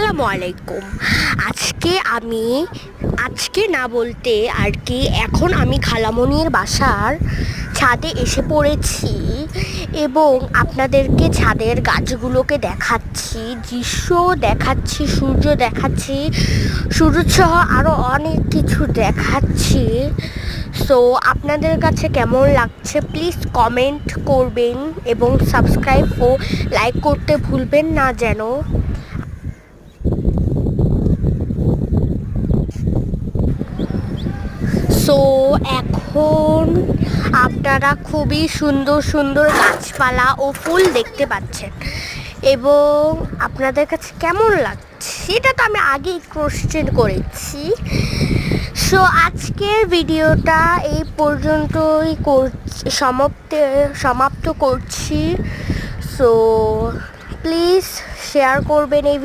আসসালামু আলাইকুম। আজকে না বলতে আর কি এখন আমি খালামণির বাসার ছাদে এসে পড়েছি এবং আপনাদেরকে ছাদের গাছগুলোকে দেখাচ্ছি, দৃশ্য দেখাচ্ছি, সূর্য দেখাচ্ছি, সূর্যসহ আরও অনেক কিছু দেখাচ্ছি। সো আপনাদের কাছে কেমন লাগছে প্লিজ কমেন্ট করবেন এবং সাবস্ক্রাইব ও লাইক করতে ভুলবেন না যেন। সো এখন আপনারা খুবই সুন্দর সুন্দর গাছপালা ও ফুল দেখতে পাচ্ছেন এবং আপনাদের কাছে কেমন লাগছে সেটা তো আমি আগেই কোশ্চেন করেছি। সো আজকের ভিডিওটা এই পর্যন্তই সমাপ্ত করছি। সো প্লিজ শেয়ার করবেন এই